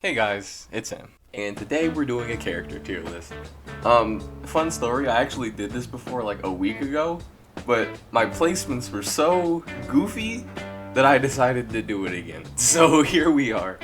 Hey guys, it's Sam, and today we're doing a character tier list. Fun story, I actually did this before like a week ago, but my placements were so goofy that I decided to do it again. So here we are.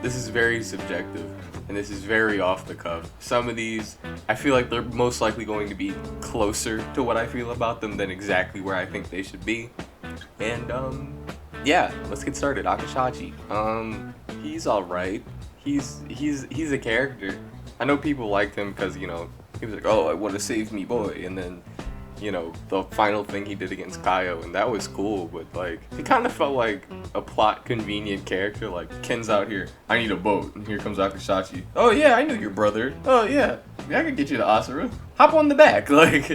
This is very subjective, and this is very off the cuff. Some of these, I feel like they're most likely going to be closer to what I feel about them than exactly where I think they should be. And, yeah, let's get started. Akashi. He's alright. He's a character. I know people liked him because, he was like, oh, I want to save me boy, and then, the final thing he did against Kaio, and that was cool, but, like, he kind of felt like a plot-convenient character, like, Ken's out here, I need a boat, and here comes Akashi. Oh, yeah, I knew your brother. Oh, yeah, I could get you to Asura. Hop on the back, like,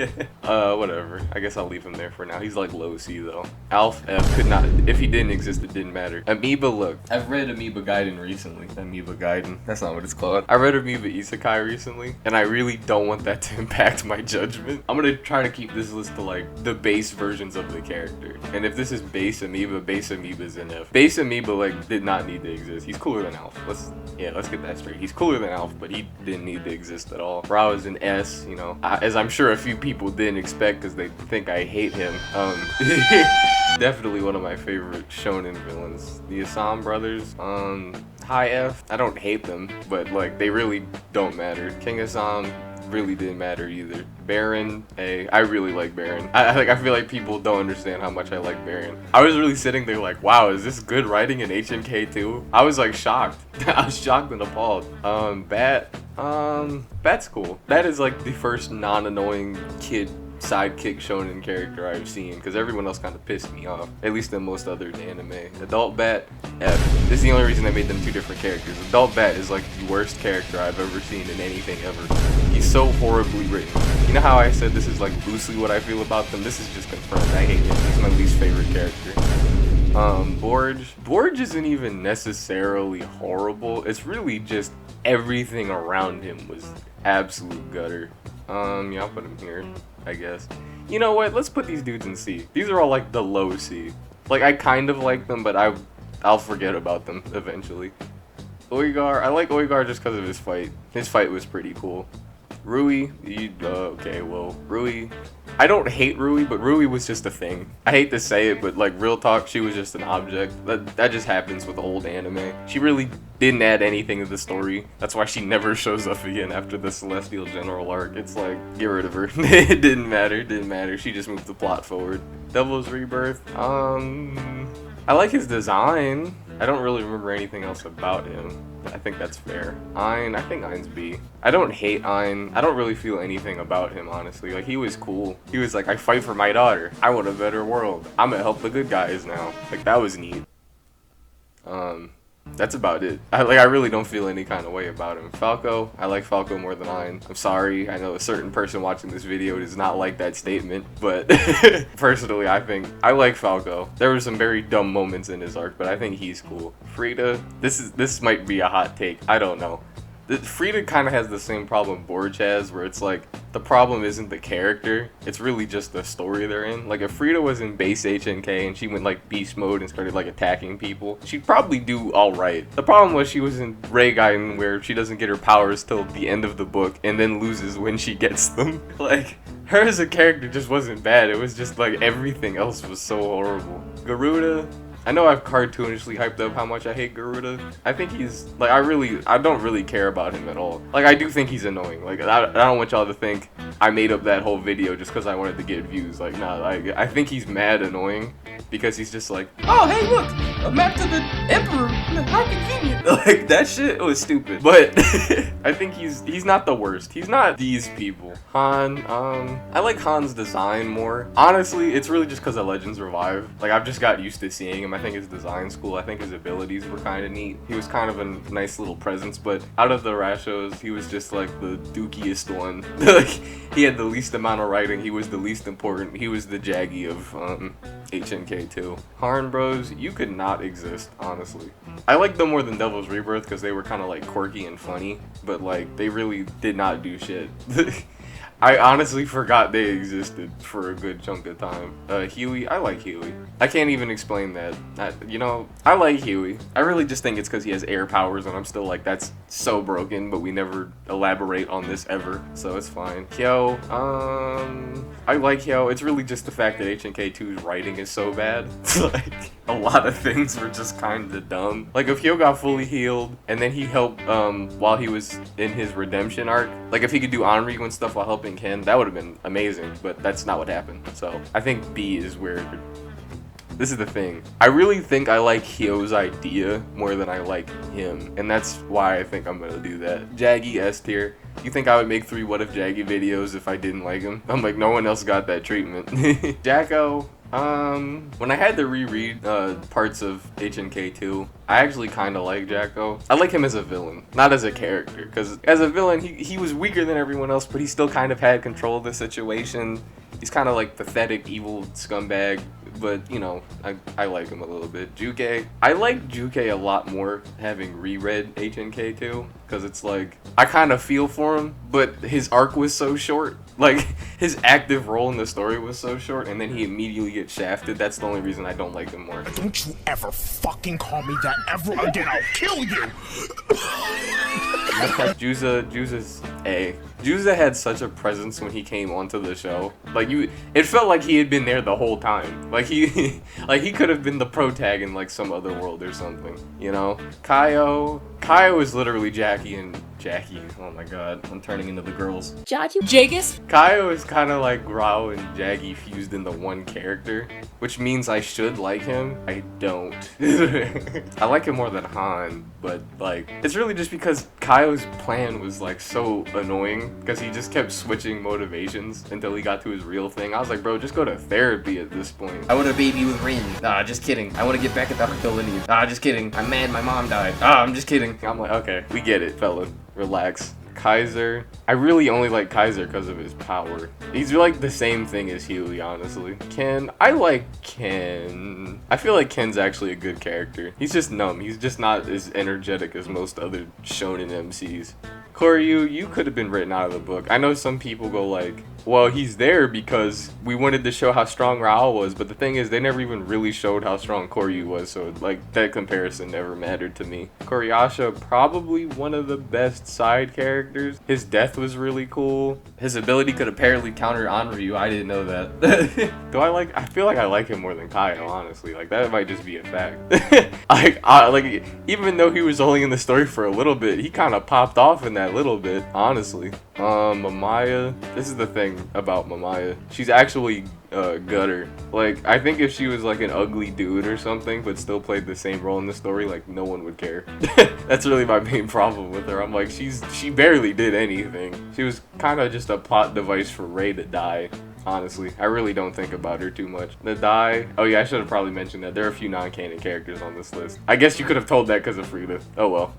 whatever. I guess I'll leave him there for now. He's like low C though. Alf F could not, if he didn't exist, it didn't matter. Amoeba, look, I've read Amoeba Gaiden recently. Amoeba Gaiden, that's not what it's called. I read Amoeba Isekai recently, and I really don't want that to impact my judgment. I'm gonna try to keep this list to like the base versions of the character. And if this is base Amoeba's an F. Base Amoeba like did not need to exist. He's cooler than Alf. Let's get that straight. He's cooler than Alf, but he didn't need to exist at all. Ra is an S, as I'm sure a few people didn't expect because they think I hate him. Definitely one of my favorite shonen villains. The Assam brothers, high F. I don't hate them, but like they really don't matter. King Assam really didn't matter either. Baron, A. I really like Baron. I feel like people don't understand how much I like Baron. I was really sitting there like, wow, is this good writing in HNK too? I was like shocked. I was shocked and appalled. Bat's cool. Bat is like the first non-annoying kid sidekick shonen character I've seen, because everyone else kind of pissed me off, at least in most other anime. Adult Bat, F. This is the only reason I made them two different characters. Adult Bat is like the worst character I've ever seen in anything ever. He's so horribly written. You know how I said this is like loosely what I feel about them? This is just confirmed. I hate him. He's my least favorite character. Borge isn't even necessarily horrible. It's really just everything around him was absolute gutter. Yeah, I'll put him here, I guess. You know what? Let's put these dudes in C. These are all like the low C. Like I kind of like them, but I'll forget about them eventually. Oigar, I like Oigar just because of his fight. His fight was pretty cool. Rui, Rui. I don't hate Rui, but Rui was just a thing. I hate to say it, but like real talk, she was just an object. That just happens with old anime. She really didn't add anything to the story. That's why she never shows up again after the Celestial General arc. It's like, get rid of her. It didn't matter. She just moved the plot forward. Devil's Rebirth, I like his design. I don't really remember anything else about him. I think that's fair. Ein, I think Ein's B. I don't hate Ein. I don't really feel anything about him, honestly. Like, he was cool. He was like, I fight for my daughter. I want a better world. I'm gonna help the good guys now. Like, that was neat. That's about it. I really don't feel any kind of way about him. Falco, I like Falco more than Ein. I'm sorry, I know a certain person watching this video does not like that statement, but personally, I like Falco. There were some very dumb moments in his arc, but I think he's cool. Frida, this might be a hot take. I don't know. Frida kind of has the same problem Borge has, where it's like, the problem isn't the character, it's really just the story they're in. Like, if Frida was in base HNK and she went like beast mode and started like attacking people, she'd probably do alright. The problem was she was in Reigaiden, where she doesn't get her powers till the end of the book and then loses when she gets them. Like, her as a character just wasn't bad, it was just like everything else was so horrible. Garuda, I know I've cartoonishly hyped up how much I hate Garuda. I think he's, like, I don't really care about him at all. Like, I do think he's annoying. Like, I don't want y'all to think I made up that whole video just because I wanted to get views. Like, nah, like, I think he's mad annoying because he's just like, oh, hey, look, a map to the Emperor. How convenient. Like, that shit was stupid. But I think he's not the worst. He's not these people. Han, I like Han's design more. Honestly, it's really just because of Legends Revive. Like, I've just got used to seeing him. I think his design's cool. I think his abilities were kind of neat. He was kind of a nice little presence, but out of the Rashos, he was just like the dookiest one. Like, he had the least amount of writing. He was the least important. He was the Jaggy of HNK too. Harn Bros, you could not exist, honestly. I like them more than Devil's Rebirth because they were kind of like quirky and funny, but like they really did not do shit. I honestly forgot they existed for a good chunk of time. Huey, I like Huey. I can't even explain that. I like Huey. I really just think it's because he has air powers, and I'm still like, that's so broken, but we never elaborate on this ever, so it's fine. Hyo, I like Hyo. It's really just the fact that HNK2's writing is so bad. Like, a lot of things were just kind of dumb. Like, if Hyo got fully healed, and then he helped, while he was in his redemption arc, like, if he could do Anryu and stuff while helping Ken, that would have been amazing, but that's not what happened. So, I think B is where... This is the thing. I really think I like Hyo's idea more than I like him, and that's why I think I'm gonna do that. Jaggy, S tier. You think I would make 3 What If Jaggy videos if I didn't like him? I'm like, no one else got that treatment. Gekko. When I had to reread parts of HNK2, I actually kind of like Gekko. I like him as a villain, not as a character, because as a villain, he was weaker than everyone else, but he still kind of had control of the situation. He's kind of like pathetic, evil scumbag, but, you know, I like him a little bit. Juke. I like Juke a lot more having reread HNK2, because it's like, I kind of feel for him, but his arc was so short. Like, his active role in the story was so short, and then he immediately gets shafted. That's the only reason I don't like him more. Don't you ever fucking call me that ever again, I'll kill you! Juza's A. Juza had such a presence when he came onto the show. Like, it felt like he had been there the whole time. Like, he could have been the protag in, like, some other world or something, you know? Kaio is literally Jackie. Oh my god, I'm turning into the girls. Jagus? Kaio is kind of like Rao and Jaggy fused into one character, which means I should like him. I don't. I like him more than Han, but like, it's really just because Kaio's plan was like so annoying because he just kept switching motivations until he got to his real thing. I was like, bro, just go to therapy at this point. I want a baby with Rin. Nah, just kidding. I want to get back at the Hakuto lineage. Nah, just kidding. I'm mad my mom died. Ah, I'm just kidding. I'm like, okay, we get it, fella. Relax. Kaiser. I really only like Kaiser because of his power. He's like the same thing as Huey, honestly. Ken. I like Ken. I feel like Ken's actually a good character. He's just numb. He's just not as energetic as most other shonen MCs. Koryu, you could have been written out of the book. I know some people go like, well, he's there because we wanted to show how strong Raoul was, but the thing is, they never even really showed how strong Koryu was, so like that comparison never mattered to me. Koryasha, probably one of the best side characters. His death was really cool. His ability could apparently counter Anryu. I didn't know that. I feel like I like him more than Kaio, honestly. Like, that might just be a fact. Like, even though he was only in the story for a little bit, he kind of popped off in that little bit, honestly. Mamaya, this is the thing about Mamaya. She's actually gutter. Like, I think if she was like an ugly dude or something, but still played the same role in the story, like, no one would care. That's really my main problem with her. I'm like, she barely did anything. She was kind of just a plot device for Rei to die. Honestly, I really don't think about her too much. The die. Oh yeah, I should have probably mentioned that. There are a few non-canon characters on this list. I guess you could have told that because of Frida. Oh well.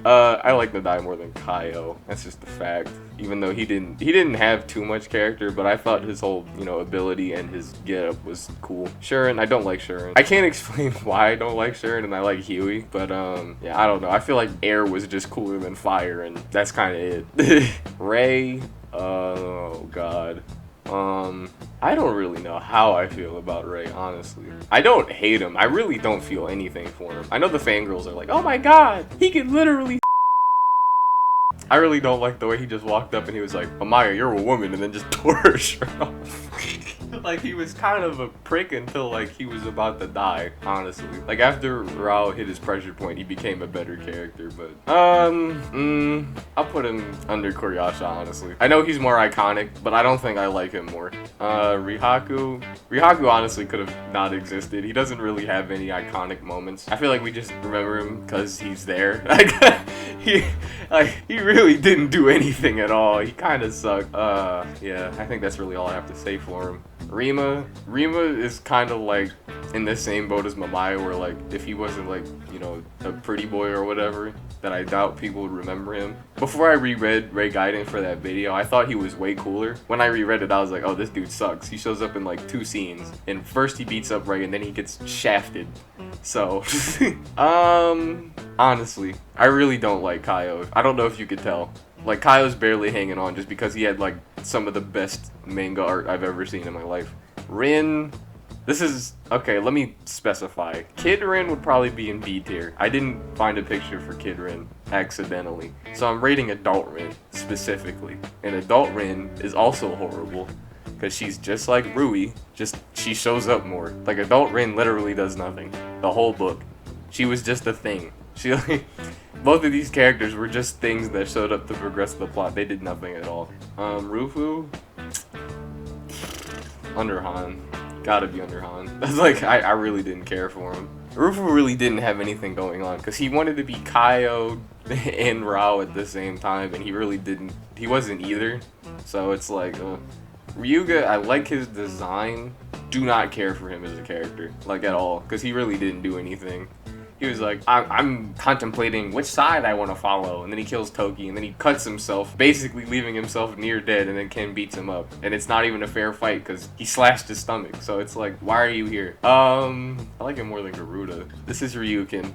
I like Nadai more than Kaio. That's just a fact. Even though he didn't have too much character, but I thought his whole, ability and his getup was cool. Shuren, I don't like Shuren. I can't explain why I don't like Shuren and I like Huey, but yeah, I don't know. I feel like air was just cooler than fire, and that's kind of it. Rei. Oh god. I don't really know how I feel about Rei, honestly. I don't hate him. I really don't feel anything for him. I know the fangirls are like, oh my god, he can literally I really don't like the way he just walked up and he was like, Amaya, you're a woman, and then just tore her shirt off. Like, he was kind of a prick until, like, he was about to die, honestly. Like, after Rao hit his pressure point, he became a better character, but, I'll put him under Koryasha, honestly. I know he's more iconic, but I don't think I like him more. Rihaku honestly could have not existed. He doesn't really have any iconic moments. I feel like we just remember him because he's there. He really didn't do anything at all. He kind of sucked. Yeah, I think that's really all I have to say for him. Rima is kind of like in the same boat as Mamaya, where like if he wasn't like, a pretty boy or whatever, then I doubt people would remember him. Before I reread Rei Gaiden for that video, I thought he was way cooler. When I reread it, I was like, oh, this dude sucks. He shows up in like 2 scenes, and first he beats up Rei and then he gets shafted. So, honestly, I really don't like Kaio. I don't know if you could tell. Like, Kaio's barely hanging on just because he had, like, some of the best manga art I've ever seen in my life. Rin, this is, okay, let me specify. Kid Rin would probably be in B tier. I didn't find a picture for Kid Rin accidentally. So I'm rating Adult Rin specifically. And Adult Rin is also horrible because she's just like Rui, just she shows up more. Like, Adult Rin literally does nothing. The whole book. She was just a thing. She like, both of these characters were just things that showed up to progress the plot. They did nothing at all. Rufu, under Han. Gotta be under Han. That's like, I really didn't care for him. Rufu really didn't have anything going on because he wanted to be Kaio and Rao at the same time, and he really didn't. He wasn't either. So it's like, Ryuga, I like his design. Do not care for him as a character, like, at all, because he really didn't do anything. He was like, I'm contemplating which side I want to follow, and then he kills Toki, and then he cuts himself, basically leaving himself near dead, and then Ken beats him up. And it's not even a fair fight, because he slashed his stomach, so it's like, why are you here? I like him more than Garuda. This is Ryukin.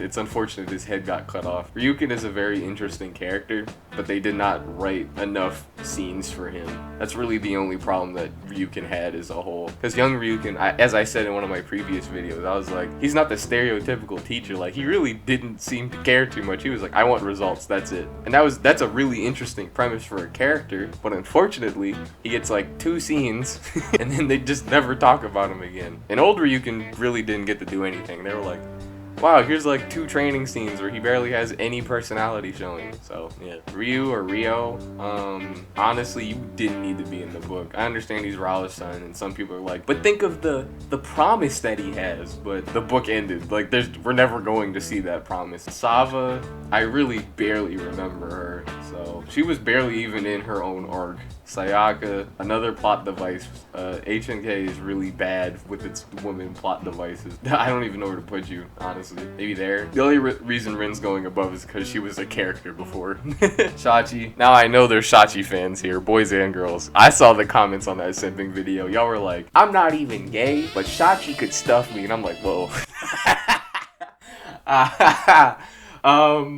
It's unfortunate his head got cut off. Ryukin is a very interesting character, but they did not write enough scenes for him. That's really the only problem that Ryukin had as a whole. Because young Ryukin, as I said in one of my previous videos, I was like, he's not the stereotypical teacher. Like, he really didn't seem to care too much. He was like, I want results, that's it. And that's a really interesting premise for a character, but unfortunately he gets like 2 scenes and then they just never talk about him again. And old Ryukin really didn't get to do anything. They were like, wow, here's like 2 training scenes where he barely has any personality showing. So yeah, Ryu or Rio, honestly, you didn't need to be in the book. I understand he's Rao's son, and some people are like, but think of the promise that he has. But the book ended. Like, we're never going to see that promise. Sava, I really barely remember her, so she was barely even in her own arc. Sayaka, another plot device. HNK is really bad with its woman plot devices. I don't even know where to put you, honestly. Maybe there. The only reason Rin's going above is because she was a character before. Shachi. Now I know there's Shachi fans here, boys and girls. I saw the comments on that simping video. Y'all were like, I'm not even gay, but Shachi could stuff me. And I'm like, whoa.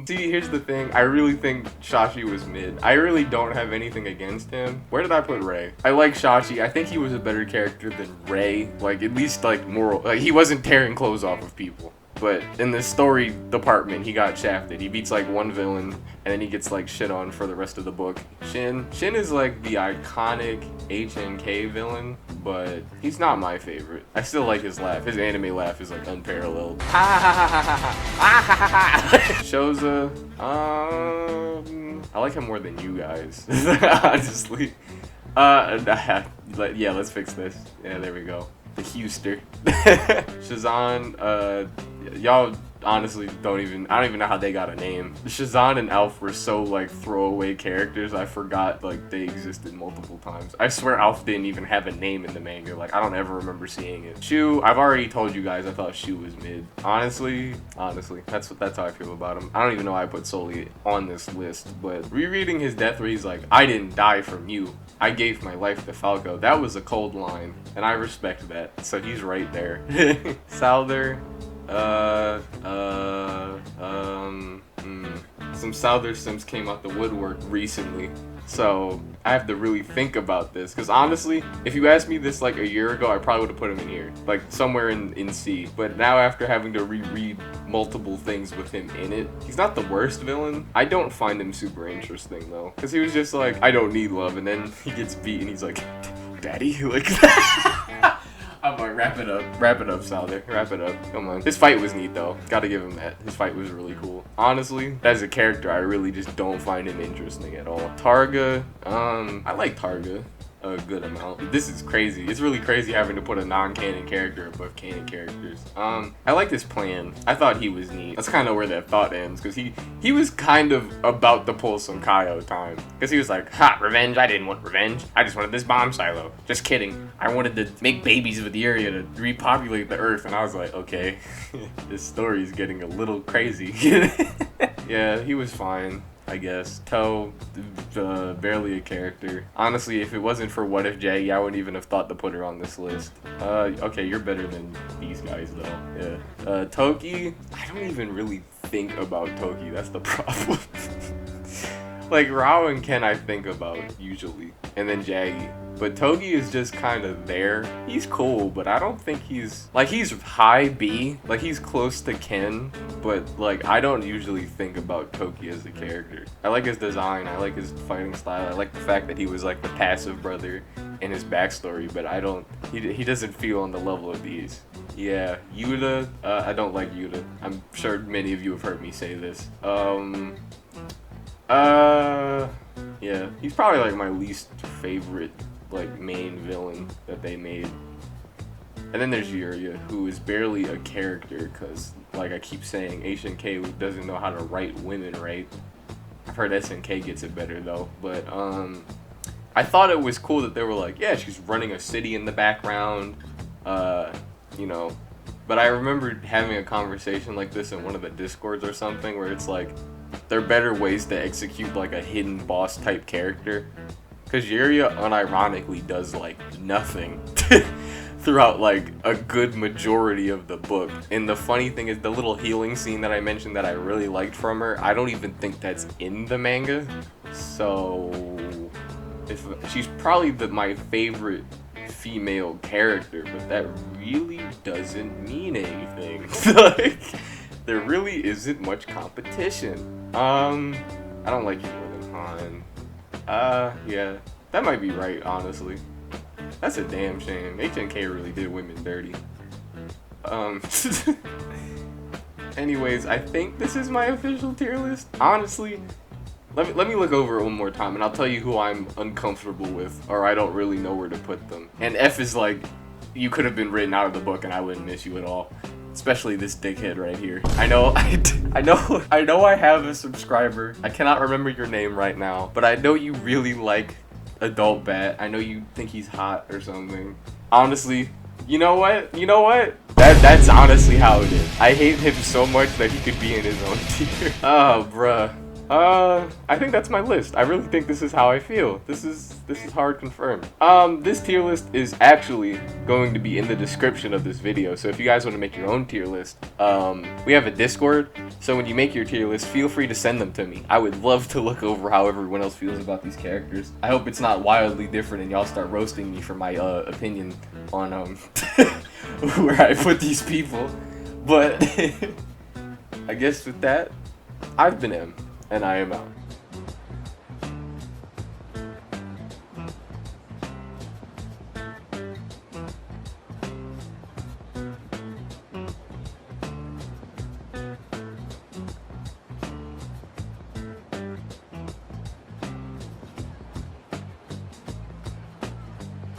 See, here's the thing. I really think Shachi was mid. I really don't have anything against him. Where did I put Rei? I like Shachi. I think he was a better character than Rei. Like, at least, like, moral. Like, he wasn't tearing clothes off of people. But in the story department, he got shafted. He beats like 1 villain, and then he gets like shit on for the rest of the book. Shin is like the iconic HNK villain, but he's not my favorite. I still like his laugh. His anime laugh is like unparalleled. Shoza, I like him more than you guys, honestly. Yeah, let's fix this. Yeah, there we go. The Huester. Shazan, y'all honestly I don't even know how they got a name. Shazan and Alf were so like throwaway characters, I forgot like they existed multiple times. I swear Alf didn't even have a name in the manga. Like, I don't ever remember seeing it. Shu, I've already told you guys I thought Shu was mid. Honestly, that's how I feel about him. I don't even know why I put solely on this list, but rereading his death where he's like, I didn't die from you, I gave my life to Falco. That was a cold line, and I respect that. So he's right there. Souther, some Souther Sims came out the woodwork recently, so I have to really think about this. Because honestly, if you asked me this like a year ago, I probably would have put him in here, like somewhere in C. But now after having to reread multiple things with him in it, he's not the worst villain. I don't find him super interesting though, because he was just like, I don't need love, and then he gets beat and he's like, Daddy, like. I'm like, wrap it up, Souther, wrap it up, come on. His fight was neat though, gotta give him that. His fight was really cool. Honestly, as a character, I really just don't find him interesting at all. Targa, I like Targa a good amount. This is crazy. It's really crazy having to put a non-canon character above canon characters. I like his plan. I thought he was neat. That's kind of where that thought ends, because he was kind of about to pull some Kaio time. Because he was like, ha, revenge? I didn't want revenge. I just wanted this bomb silo. Just kidding. I wanted to make babies with the area to repopulate the earth. And I was like, okay, this story is getting a little crazy. Yeah, he was fine. I guess. Toe, barely a character. Honestly, if it wasn't for What If Jaggy, I wouldn't even have thought to put her on this list. Okay, you're better than these guys though. Yeah. Toki, I don't even really think about Toki. That's the problem. Like Rao and Ken, I think about usually, and then Jaggy. But Togi is just kind of there. He's cool, but I don't think he's high B. Like he's close to Ken, but like I don't usually think about Togi as a character. I like his design. I like his fighting style. I like the fact that he was like the passive brother in his backstory. But I don't. He doesn't feel on the level of these. Yeah, Yuta. I don't like Yuta. I'm sure many of you have heard me say this. Yeah, he's probably like my least favorite like main villain that they made. And then there's Yuria, who is barely a character because, like I keep saying, HNK doesn't know how to write women right. I've heard SNK gets it better though, but I thought it was cool that they were like, yeah, she's running a city in the background, you know. But I remember having a conversation like this in one of the Discords or something where it's like, there are better ways to execute like a hidden boss type character. Because Yuria unironically does like nothing throughout like a good majority of the book. And the funny thing is the little healing scene that I mentioned that I really liked from her, I don't even think that's in the manga. So she's probably my favorite female character, but that really doesn't mean anything. Like, there really isn't much competition. I don't like you more than Han. Yeah, that might be right, honestly. That's a damn shame. HNK really did women dirty. Anyways, I think this is my official tier list. Honestly, let me look over it one more time and I'll tell you who I'm uncomfortable with or I don't really know where to put them. And F is like, you could have been written out of the book and I wouldn't miss you at all. Especially this dickhead right here. I know I have a subscriber. I cannot remember your name right now, but I know you really like Adult Bat. I know you think he's hot or something. Honestly, you know what? That's honestly how it is. I hate him so much that he could be in his own tier. Oh, bruh. I think that's my list. I really think this is how I feel. This is hard confirmed. This tier list is actually going to be in the description of this video. So if you guys want to make your own tier list, we have a Discord. So when you make your tier list, feel free to send them to me. I would love to look over how everyone else feels about these characters. I hope it's not wildly different and y'all start roasting me for my opinion on where I put these people. But I guess with that, I've been M. And I am out.